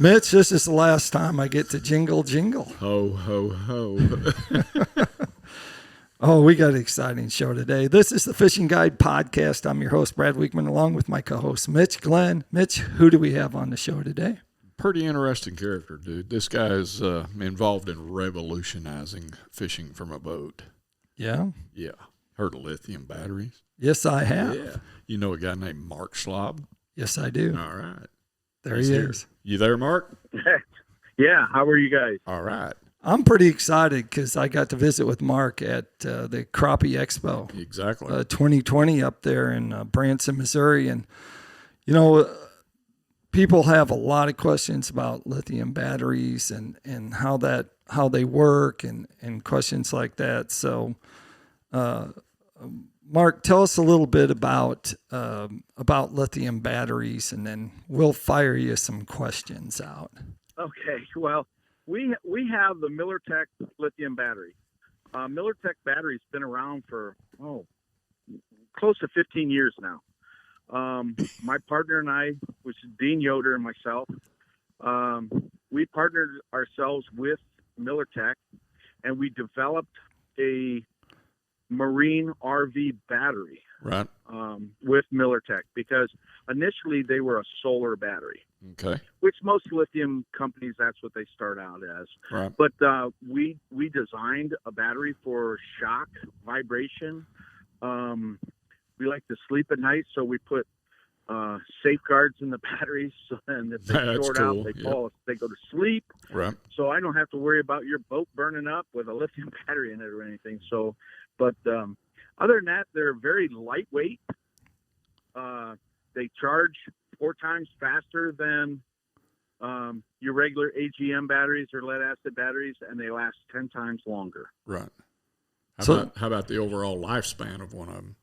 Mitch, this is the last time I get to jingle. Ho, ho, ho. Oh, we got an exciting show today. This is the Fishing Guide Podcast. I'm your host, Brad Wiegmann, along with my co-host, Mitch Glenn. Mitch, who do we have on the show today? Pretty interesting character, dude. This guy is involved in revolutionizing fishing from a boat. Yeah? Yeah. Heard of lithium batteries? Yes, I have. Yeah. You know a guy named Mark Schlarb? Yes, I do. All right. There He's he here. is. You there, Mark? Yeah, how are you guys? All right. I'm pretty excited because I got to visit with Mark at the Crappie Expo. Exactly. 2020 up there in Branson, Missouri. And, you know, people have a lot of questions about lithium batteries and how they work and questions like that. So, Mark, tell us a little bit about lithium batteries, and then we'll fire you some questions out. Okay, well, we have the MillerTech lithium battery. MillerTech battery's been around for close to 15 years now. My partner and I, which is Dean Yoder and myself, we partnered ourselves with MillerTech, and we developed a marine RV battery, right. with MillerTech, because initially they were a solar battery. Okay. Which most lithium companies, that's what they start out as. Right. But we designed a battery for shock, vibration. We like to sleep at night, so we put safeguards in the batteries, and if they short out, they go to sleep. Right. So I don't have to worry about your boat burning up with a lithium battery in it or anything. So, but other than that, they're very lightweight. They charge 4 times faster than your regular AGM batteries or lead acid batteries, and they last 10 times longer. Right. How about the overall lifespan of one of them?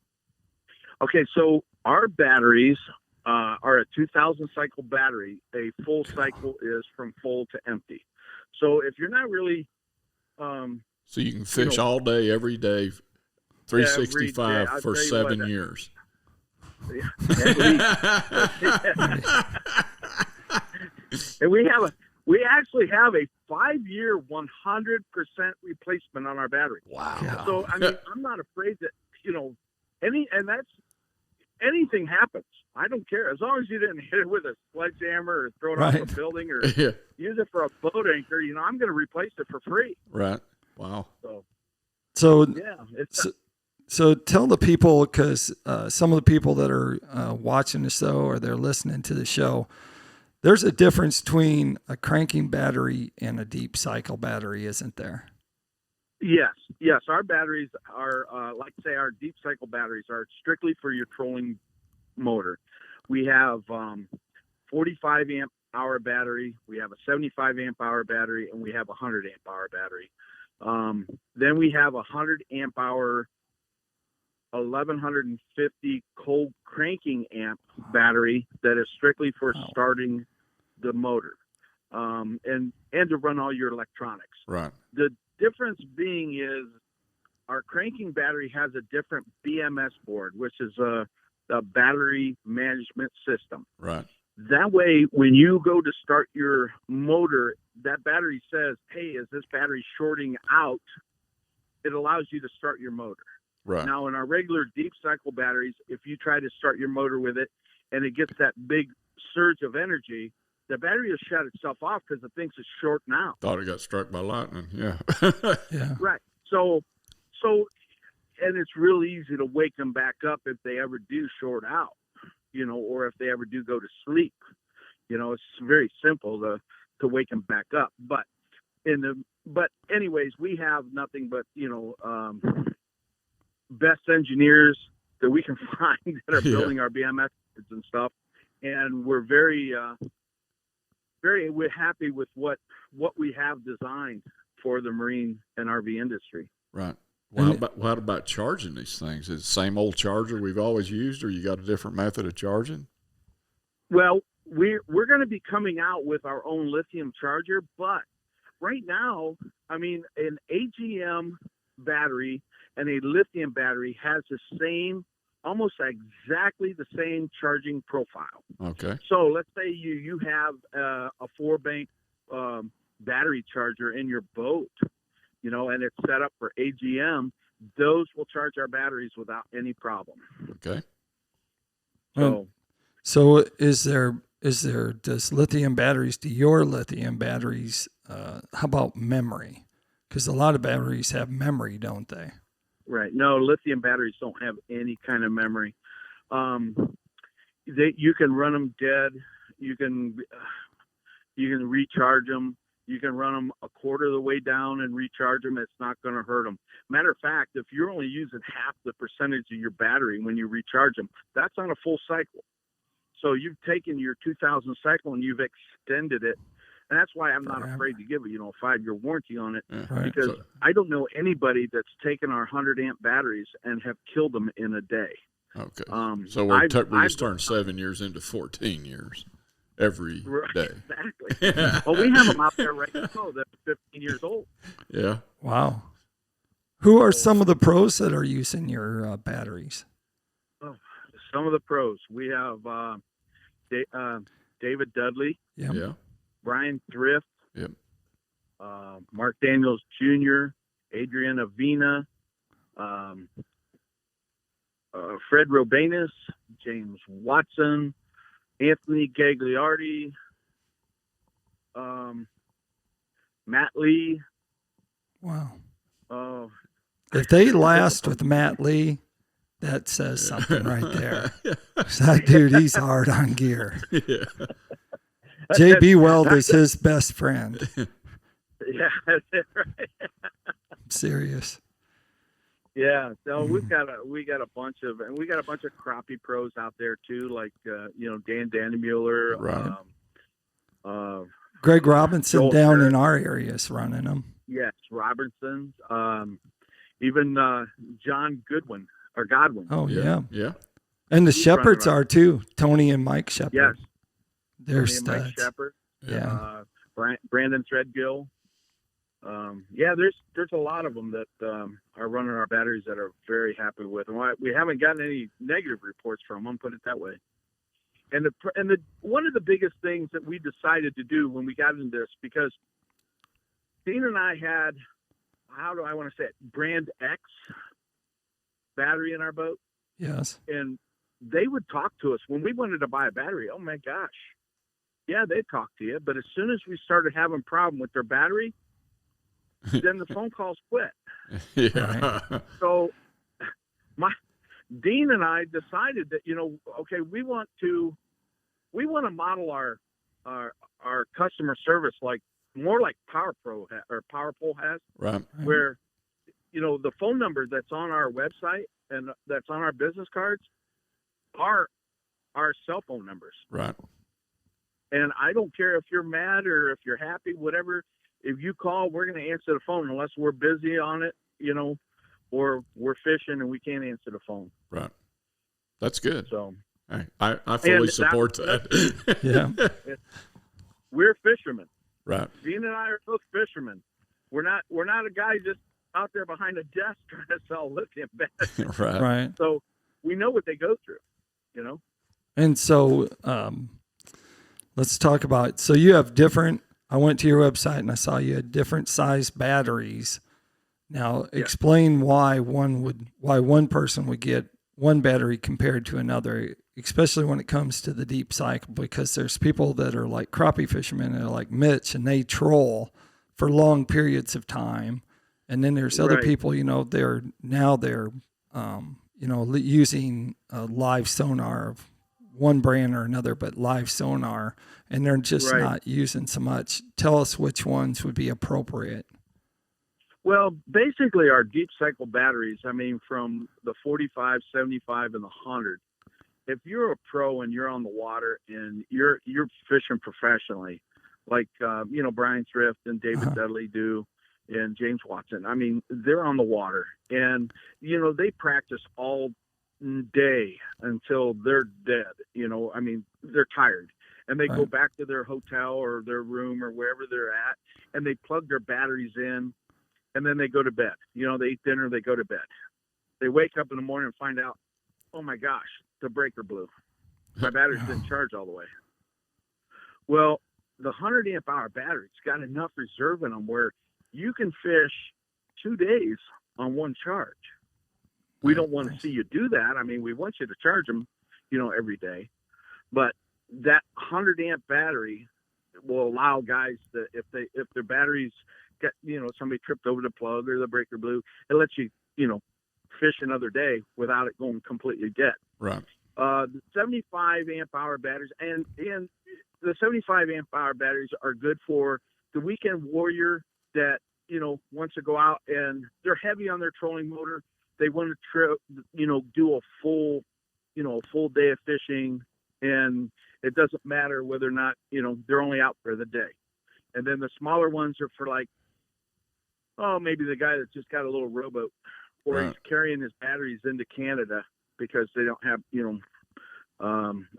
Okay, so our batteries are a 2,000 cycle battery. A full cycle is from full to empty. So if you're not really... so you can fish all day, every day, 365 every day. for 7 years. And we actually have a 5-year 100% replacement on our battery. Wow. Yeah. So I mean, I'm not afraid that anything happens. I don't care, as long as you didn't hit it with a sledgehammer or throw it off a building or use it for a boat anchor. I'm going to replace it for free. Right. Wow. So yeah. So tell the people, because some of the people that are watching the show or they're listening to the show, there's a difference between a cranking battery and a deep cycle battery, isn't there? Yes. Our batteries are, our deep cycle batteries are strictly for your trolling motor. We have 45 amp hour battery, we have a 75 amp hour battery, and we have a 100 amp hour battery. Then we have a 100 amp hour 1150 cold cranking amp battery that is strictly for starting the motor, and to run all your electronics. Right. The difference being is our cranking battery has a different BMS board, which is a battery management system. Right. That way, when you go to start your motor, that battery says, hey, is this battery shorting out? It allows you to start your motor. Right. Now, in our regular deep cycle batteries, if you try to start your motor with it and it gets that big surge of energy, the battery will shut itself off because it thinks it's shorting out. Thought it got struck by lightning. Yeah. Yeah. Right. So, and it's real easy to wake them back up if they ever do short out, or if they ever do go to sleep. It's very simple to wake them back up. But anyways, we have nothing but, best engineers that we can find that are building our BMS and stuff. And we're very happy with what we have designed for the marine and RV industry. Right. Well, how about charging these things? Is it the same old charger we've always used, or you got a different method of charging? Well, we're going to be coming out with our own lithium charger, but right now, I mean, an AGM battery and a lithium battery has the same almost exactly the same charging profile. Okay. So let's say you have a 4-bank battery charger in your boat, and it's set up for AGM. Those will charge our batteries without any problem. Okay. So does lithium batteries, do your lithium batteries, how about memory? Because a lot of batteries have memory, don't they? Right. No, lithium batteries don't have any kind of memory. You can run them dead. You can recharge them. You can run them a quarter of the way down and recharge them. It's not going to hurt them. Matter of fact, if you're only using half the percentage of your battery when you recharge them, that's on a full cycle. So you've taken your 2,000 cycle and you've extended it. And that's why I'm not afraid to give a 5-year warranty on it, because I don't know anybody that's taken our 100-amp batteries and have killed them in a day. Okay. So we just turned 7 years into 14 years every day. Exactly. Well, we have them out there right now that are 15 years old. Yeah. Wow. Who are some of the pros that are using your batteries? Oh, some of the pros. We have David Dudley. Yep. Yeah. Brian Thrift. Yep. Mark Daniels Jr., Adrian Avina, Fred Robanus, James Watson, Anthony Gagliardi, Matt Lee. Wow. Oh, if they last with Matt Lee, that says something right there. That dude, he's hard on gear. Yeah. JB Weld is his best friend. Yeah, that's right. I'm serious. Yeah, so we got a bunch of crappie pros out there too, like Dan Dannemuller, right. Greg Robinson Joel down Harris. in our area is running them. Yes, Robertson, even John Godwin. Oh Yeah. Yeah. And the He's Shepherds running are too. Tony and Mike Shepard. Yes, They're Tony and Mike studs. Shepard. Yeah. Brandon Threadgill. There's a lot of them that are running our batteries that are very happy with them. We haven't gotten any negative reports from them, put it that way. And one of the biggest things that we decided to do when we got into this, because Dean and I had, how do I want to say it, brand X battery in our boat. Yes. And they would talk to us when we wanted to buy a battery. Oh my gosh. Yeah, they'd talk to you. But as soon as we started having a problem with their battery, then the phone calls quit. Yeah. Right. So Dean and I decided that, okay, we want to model our customer service more like PowerPro or PowerPole has, Right. where, the phone number that's on our website and that's on our business cards are our cell phone numbers. Right. And I don't care if you're mad or if you're happy, whatever. If you call, we're going to answer the phone unless we're busy on it, or we're fishing and we can't answer the phone. Right. That's good. So I fully support that. Yeah. We're fishermen. Right. Dean and I are both fishermen. We're not a guy just out there behind a desk trying to sell lithium batteries. Right. Right. So we know what they go through, And so let's talk about, so you have different, I went to your website and I saw you had different size batteries. Now explain why one person would get one battery compared to another, especially when it comes to the deep cycle, because there's people that are like crappie fishermen and are like Mitch, and they troll for long periods of time. And then there's other people, they're using a live sonar of one brand or another, but live sonar, and they're just not using so much. Tell us which ones would be appropriate. Well, basically our deep cycle batteries, from the 45, 75, and the 100, if you're a pro and you're on the water and you're fishing professionally, like, Brian Thrift and David Dudley do, and James Watson, they're on the water and, they practice all day until they're dead. They're tired, and they go back to their hotel or their room or wherever they're at, and they plug their batteries in, and then they go to bed. They eat dinner, they go to bed. They wake up in the morning and find out oh my gosh, the breaker blew. My batteries didn't charge all the way. Well, the 100 amp hour battery's got enough reserve in them where you can fish 2 days on one charge. We don't want to see you do that. I mean, we want you to charge them, every day. But that 100 amp battery will allow guys that if their batteries get, somebody tripped over the plug or the breaker blew, it lets you, fish another day without it going completely dead. Right. The 75 amp hour batteries and the 75 amp hour batteries are good for the weekend warrior that, wants to go out and they're heavy on their trolling motor. They want to do a full day of fishing, and it doesn't matter whether or not, they're only out for the day. And then the smaller ones are for maybe the guy that just got a little rowboat, or right. he's carrying his batteries into Canada because they don't have,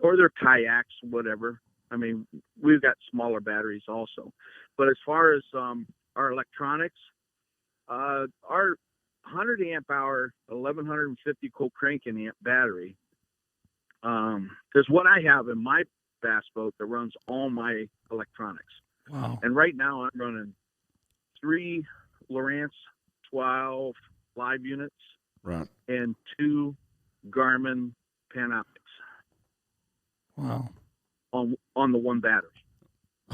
or their kayaks, whatever. I mean, we've got smaller batteries also. But as far as our electronics, our 100 amp hour, 1150 cold cranking amp battery is what I have in my bass boat that runs all my electronics. Wow. And right now I'm running 3 Lowrance 12 live units, right, and 2 Garmin Panoptics. Wow. On the one battery.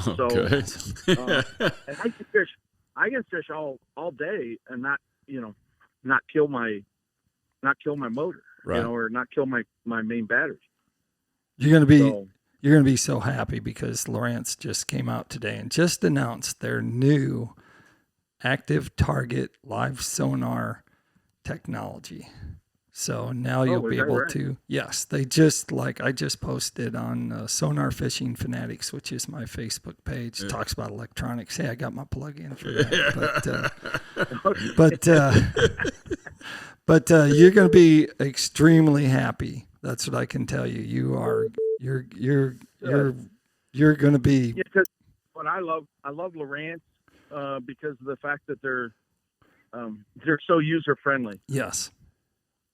Okay. So, and I can fish all day and not kill my motor, right. or not kill my main battery. You're gonna be so happy because Lowrance just came out today and just announced their new active target live sonar technology. So now you'll be able to, yes, they just I just posted on Sonar Fishing Fanatics, which is my Facebook page, talks about electronics. Hey, I got my plug in for that. But you're going to be extremely happy. That's what I can tell you. You're going to be. Yeah, because what I love Lowrance because of the fact that they're so user friendly. Yes.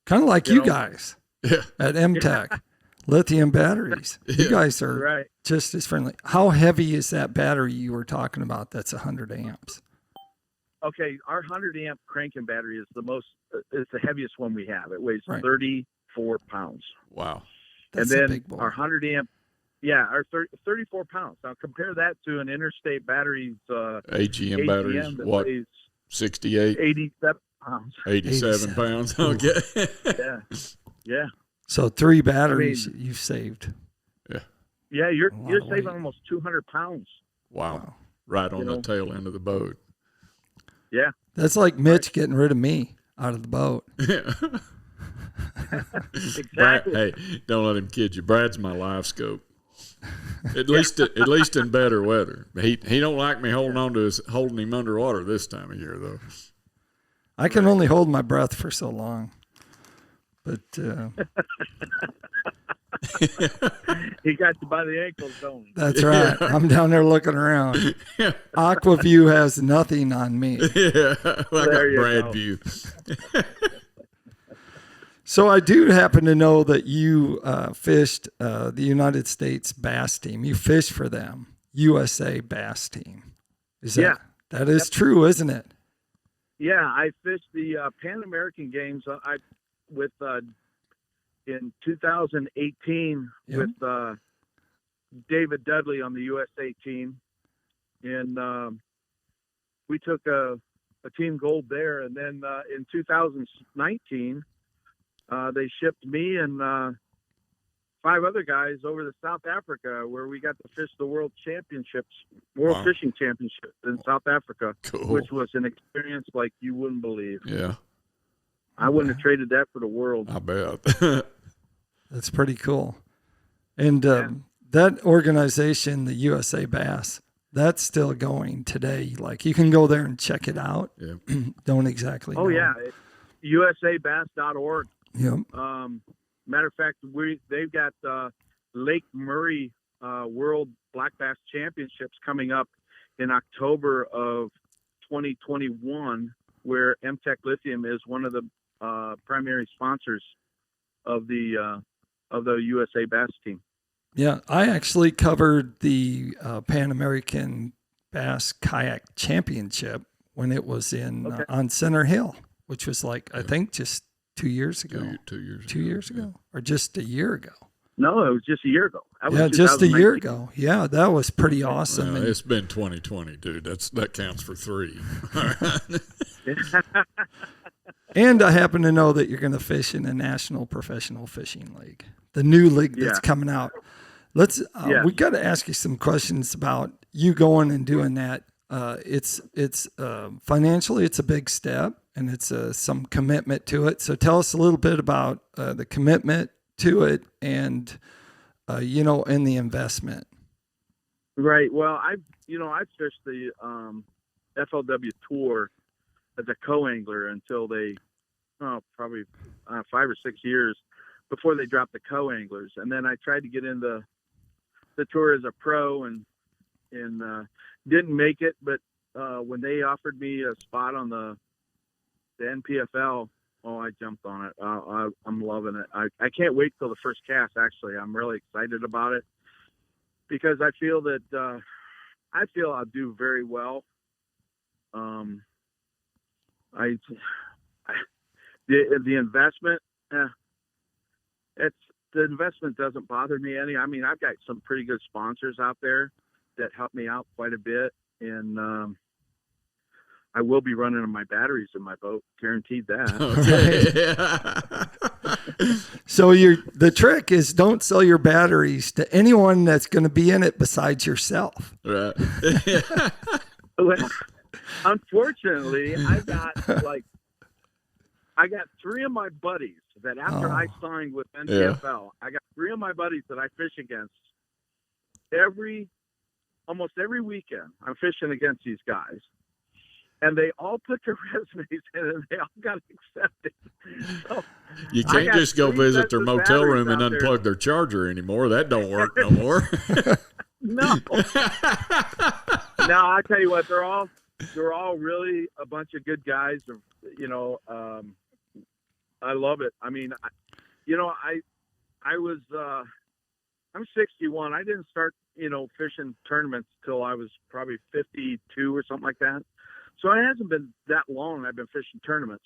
Kind of like you guys at MTech Lithium Batteries. You guys are just as friendly. How heavy is that battery you were talking about? That's 100 amps. Okay, our 100 amp cranking battery is it's the heaviest one we have. It weighs 34 pounds. Wow. That's and then a big boy. Our 100 amp, our 34 pounds. Now compare that to an Interstate Batteries AGM batteries. What? 68, 87 pounds. 87 pounds. Okay. Yeah. So 3 batteries you've saved. Yeah. Yeah, you're saving almost 200 pounds. Wow. Right on the tail end of the boat. Yeah. That's like Mitch getting rid of me out of the boat. Exactly. Brad, hey, don't let him kid you. Brad's my live scope. At least in better weather. He don't like me holding him underwater this time of year though. I can only hold my breath for so long. But he got you by the ankles, don't he? That's right. I'm down there looking around. Aquaview has nothing on me. Yeah, I got Brad view. So I do happen to know that you fished the United States Bass Team. You fished for them, USA Bass Team. That is true, isn't it? Yeah, I fished the Pan American Games. In 2018 with David Dudley on the USA team, and we took a team gold there. And then in 2019, they shipped me and 5 other guys over to South Africa, where we got to fish the World Fishing Championships in South Africa, which was an experience like you wouldn't believe. Yeah. I wouldn't have traded that for the world. I bet. That's pretty cool. And that organization, the USA Bass, that's still going today. Like you can go there and check it out. Yeah. Don't exactly know. Oh, yeah. USABass.org. Yep. Matter of fact, they've got Lake Murray World Black Bass Championships coming up in October of 2021, where MTech Lithium is one of the primary sponsors of the USA Bass team. Yeah, I actually covered the Pan American Bass Kayak Championship when it was in on Center Hill, which was like I think just 2 years ago. 2 years. 2 years ago, or just a year ago. No, it was just a year ago. Yeah, just a year ago. Yeah, that was pretty awesome. Well, it's been 2020, dude. That counts for 3. And I happen to know that you're going to fish in the National Professional Fishing League, the new league that's coming out. Let's. We got to ask you some questions about you going and doing that. It's financially, it's a big step, and it's some commitment to it. So tell us a little bit about the commitment to it, and and the investment. Right. Well, I fished the FLW Tour as a co-angler until probably 5 or 6 years before they dropped the co-anglers, and then I tried to get into the tour as a pro and didn't make it. But when they offered me a spot on the NPFL, I jumped on it. I'm loving it. I can't wait till the first cast. Actually, I'm really excited about it because I feel that I'll do very well. The investment, the investment doesn't bother me any. I mean, I've got some pretty good sponsors out there that help me out quite a bit, and I will be running on my batteries in my boat, guaranteed that. So the trick is don't sell your batteries to anyone that's going to be in it besides yourself. Right. Well, unfortunately, I got 3 of my buddies that after I signed with NPFL, I got 3 of my buddies that I fish against almost every weekend. I'm fishing against these guys. And they all put their resumes in and they all got accepted. So you can't just go visit their motel room and unplug their charger anymore. That don't work no more. No. No, I tell you what, they're all really a bunch of good guys. I love it. I mean, I'm 61. I didn't start, fishing tournaments till I was probably 52 or something like that. So it hasn't been that long I've been fishing tournaments,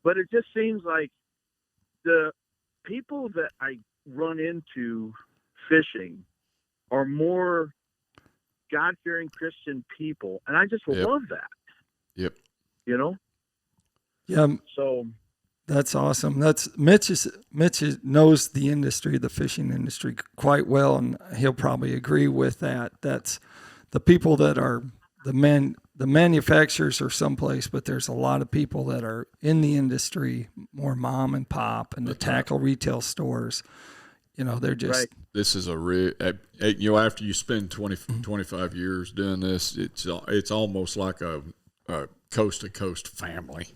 but it just seems like the people that I run into fishing are more God-fearing Christian people, and I just love that. Yep. Yeah. So that's awesome. Mitch knows the industry, the fishing industry quite well, and he'll probably agree with that. That's the people that are the manufacturers are someplace, but there's a lot of people that are in the industry, more mom and pop, and the tackle retail stores. They're just. Right. This is after you spend 25 years doing this, it's almost like a coast to coast family.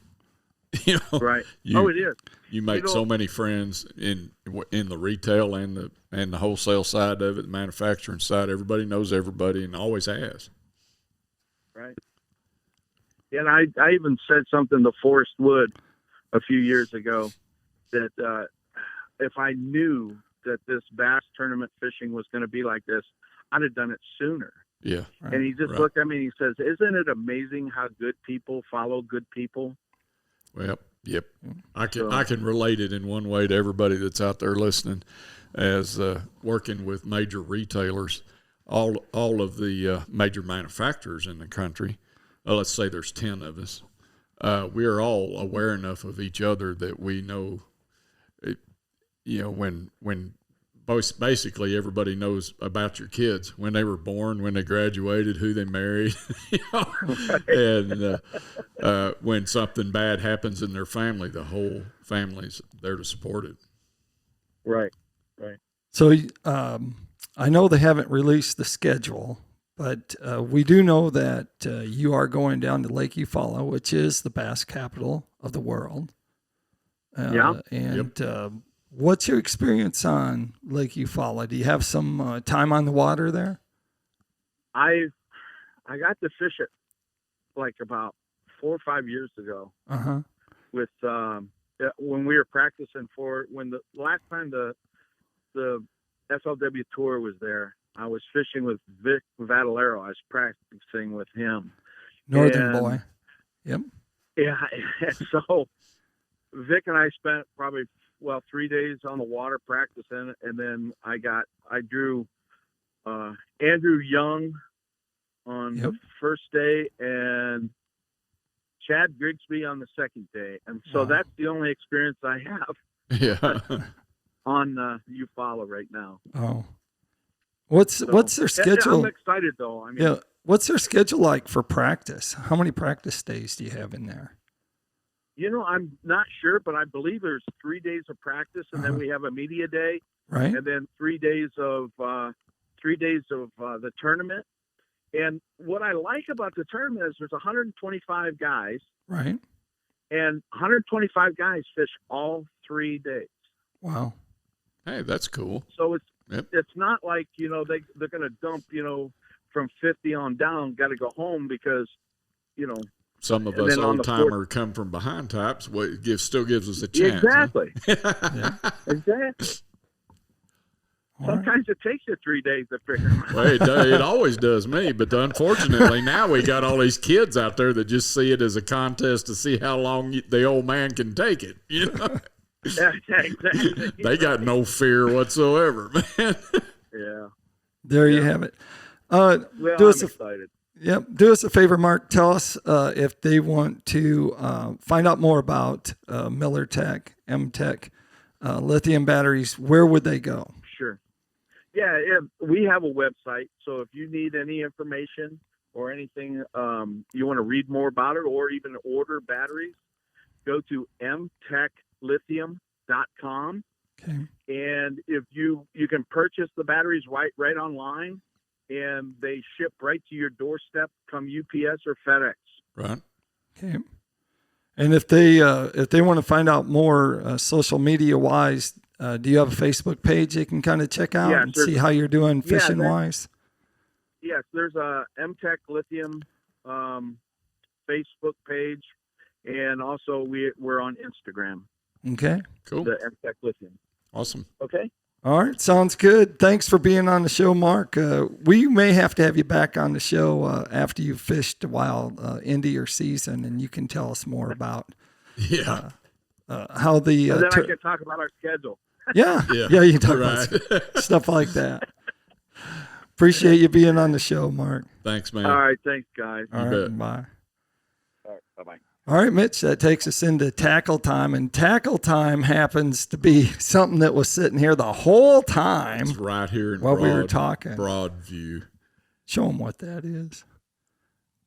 Right. It is. You make so many friends in the retail and the wholesale side of it, the manufacturing side. Everybody knows everybody and always has. Right. And I even said something to Forrest Wood a few years ago that if I knew that this bass tournament fishing was going to be like this, I'd have done it sooner. Yeah. Right. And he just looked at me and he says, "Isn't it amazing how good people follow good people?" Well, yep. I can relate it in one way to everybody that's out there listening, as working with major retailers, all of the major manufacturers in the country. Let's say there's 10 of us. We are all aware enough of each other that we know, when basically everybody knows about your kids, when they were born, when they graduated, who they married, and when something bad happens in their family, the whole family's there to support it. Right, right. So I know they haven't released the schedule, but we do know that you are going down to Lake Eufaula, which is the bass capital of the world. And what's your experience on Lake Eufaula? Do you have some time on the water there? I got to fish it like about 4 or 5 years ago with when we were practicing when the last time the FLW tour was there, I was fishing with Vic Vadalero. I was practicing with him. Northern boy. Yep. Yeah. So Vic and I spent probably 3 days on the water practicing, and then I drew Andrew Young on the first day and Chad Grigsby on the second day, and so that's the only experience I have. Yeah. On Eufaula right now. Oh, what's their schedule? I'm excited though. I mean, what's their schedule like for practice? How many practice days do you have in there? I'm not sure, but I believe there's 3 days of practice, and then we have a media day, right? And then 3 days of the tournament. And what I like about the tournament is there's 125 guys, right? And 125 guys fish all 3 days. Wow. Hey, that's cool. So it's not like, they're going to dump, from 50 on down, got to go home because, some of us old timer come from behind types. Still gives us a chance. Exactly. Huh? Exactly. Sometimes it takes you 3 days to figure it out. Well, it always does me, but unfortunately now we got all these kids out there that just see it as a contest to see how long the old man can take it. Yeah, exactly. They got no fear whatsoever, man. Yeah. There you have it. I'm excited. Yep. Do us a favor, Mark. Tell us if they want to find out more about MillerTech, MTech lithium batteries. Where would they go? Sure. Yeah, we have a website. So if you need any information or anything, you want to read more about it or even order batteries, go to mtechlithium.com. Okay. And if you can purchase the batteries right online, and they ship right to your doorstep, come UPS or FedEx. Right. Okay. And if they want to find out more social media wise, do you have a Facebook page they can kind of check out and see how you're doing fishing wise? Yes, there's a MTech Lithium Facebook page, and also we're on Instagram. Okay. Cool. The MTech Lithium. Awesome. Okay. All right. Sounds good. Thanks for being on the show, Mark. We may have to have you back on the show after you've fished a while into your season, and you can tell us more about how the... and then I can talk about our schedule. Yeah, you can talk about stuff like that. Appreciate you being on the show, Mark. Thanks, man. All right. Thanks, guys. All right. Bye. All right. Bye-bye. All right, Mitch, that takes us into tackle time. And tackle time happens to be something that was sitting here the whole time. It's right here in while we were talking. Broad view. Show them what that is.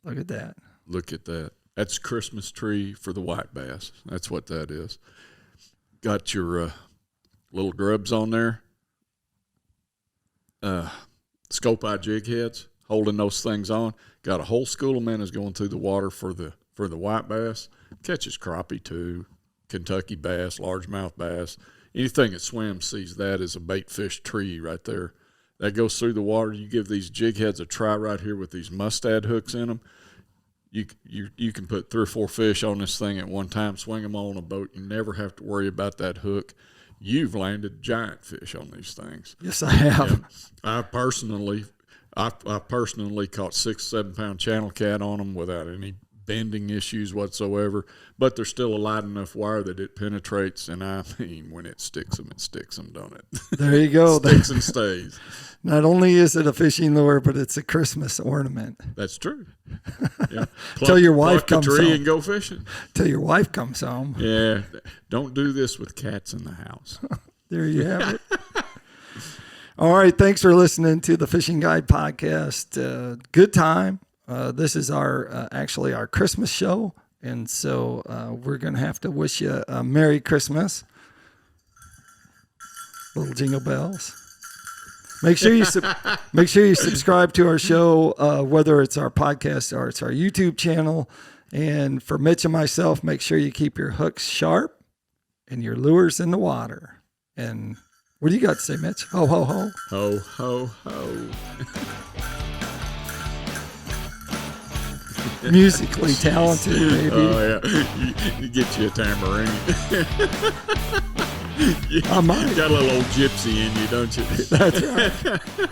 Look at that. Look at that. That's Christmas tree for the white bass. That's what that is. Got your little grubs on there. Scope eye jig heads, holding those things on. Got a whole school of minnows going through the water for the white bass. Catches crappie too, Kentucky bass, largemouth bass. Anything that swims sees that as a bait fish tree right there. That goes through the water. You give these jig heads a try right here with these mustad hooks in them. You can put 3 or 4 fish on this thing at one time, swing them all on a boat. You never have to worry about that hook. You've landed giant fish on these things. Yes, I have. I personally caught 6-7 pound channel cat on them without any bending issues whatsoever, but there's still a light enough wire that it penetrates, and I mean, when it sticks them, don't it? There you go. Sticks and stays. Not only is it a fishing lure, but it's a Christmas ornament. That's true. Yeah. Till your wife comes home. home. And go fishing. Till your wife comes home. Yeah. Don't do this with cats in the house. There you have it. All right. Thanks for listening to the Fishing Guide podcast. Good time. This is actually our Christmas show. And so we're going to have to wish you a Merry Christmas. Little jingle bells. Make sure you subscribe to our show, whether it's our podcast or it's our YouTube channel. And for Mitch and myself, make sure you keep your hooks sharp and your lures in the water. And what do you got to say, Mitch? Ho, ho, ho. Ho, ho, ho. musically talented, maybe. Oh yeah, you get you a tambourine. You I might. got a little old gypsy in you, don't you? That's right.